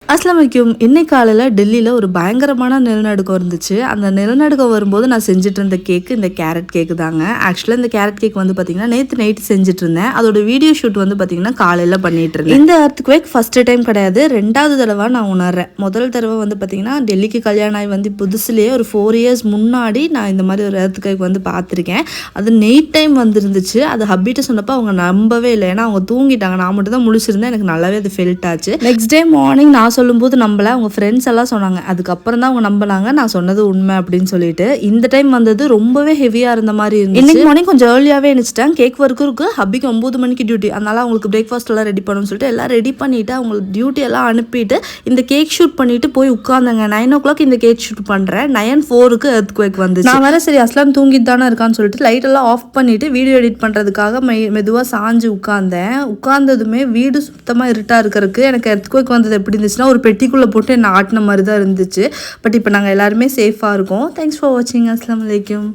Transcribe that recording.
அஸ்ஸலாமு அலைக்கும். இன்னைக்கு காலையில் டெல்லியில் ஒரு பயங்கரமான நிலநடுக்கம் இருந்துச்சு. அந்த நிலநடுக்கம் வரும்போது நான் செஞ்சுட்டு இருந்த கேக்கு இந்த கேரட் கேக்கு தாங்க. ஆக்சுவலாக இந்த கேரட் கேக் வந்து பார்த்தீங்கன்னா நேற்று நைட்டு செஞ்சுட்டு இருந்தேன். அதோட வீடியோ ஷூட் வந்து பார்த்தீங்கன்னா காலையில் பண்ணிட்டு இருந்தேன். இந்த எர்த்குவேக் ஃபர்ஸ்ட் டைம் கிடையாது, ரெண்டாவது தடவை நான் உணர்றேன். முதல் தடவை வந்து பார்த்தீங்கன்னா டெல்லிக்கு கல்யாணம் ஆகி வந்து புதுசுலேயே ஒரு 4 இயர்ஸ் முன்னாடி நான் இந்த மாதிரி ஒரு எர்த்குவேக் வந்து பார்த்துருக்கேன். அது நைட் டைம் வந்துருந்துச்சு. அது ஹப்பிட்ட சொன்னப்போ அவங்க நம்பவே இல்லை, ஏன்னா அவங்க தூங்கிட்டாங்க. நான் மட்டும் தான் முழிச்சிருந்தேன். எனக்கு நல்லாவே அது ஃபெல்ட் ஆச்சு. நெக்ஸ்ட் டே மார்னிங் நான் சொல்லும்போது நம்பல, அவங்க ஃப்ரெண்ட்ஸ் எல்லாம் சொன்னாங்க. அதுக்கப்புறம் தான் அவங்க நம்பினாங்க நான் சொன்னது உண்மை அப்படின்னு சொல்லிட்டு. இந்த டைம் வந்தது ரொம்பவே ஹெவியாக இருந்த மாதிரி இருந்துச்சு. இன்னைக்கு மார்னிங் கொஞ்சம் ஏர்லியாகவே எழுந்திரிச்சிட்டேன். கேக் ஒர்க்கும் இருக்குது. ஹப்பிக்கு 9 மணிக்கு டியூட்டி, அதனால அவங்களுக்கு பிரேக்ஃபாஸ்ட் எல்லாம் ரெடி பண்ணணும்னு சொல்லிட்டு எல்லாம் ரெடி பண்ணிவிட்டு அவங்களுக்கு டியூட்டி எல்லாம் அனுப்பிட்டு இந்த கேக் ஷூட் பண்ணிட்டு போய் உட்காந்தாங்க. 9 o'clock இந்த கேக் ஷூட் பண்ணுறேன். 9:04 எர்த்குவேக் வந்து நான் வேற சரி அஸ்லாம் தூங்கிட்டு தானே இருக்கான்னு சொல்லிட்டு லைட் எல்லாம் ஆஃப் பண்ணிட்டு வீடியோ எடிட் பண்ணுறதுக்காக மெதுவாக சாஞ்சு உட்காந்தேன். உட்கார்ந்ததுமே வீடு சுத்தமாக இருட்டாக இருக்கிறதுக்கு எனக்கு எர்த்குவேக் வந்தது எப்படி இருந்துச்சுன்னா ஒரு பெட்டிக்குள்ளே போட்டு என்ன ஆட்டின மாதிரி தான் இருந்துச்சு. பட் இப்போ நாங்கள் எல்லாருமே சேஃபாக இருக்கோம். தேங்க்ஸ் ஃபார் வாட்சிங். அஸ்ஸலாமு அலைக்கும்.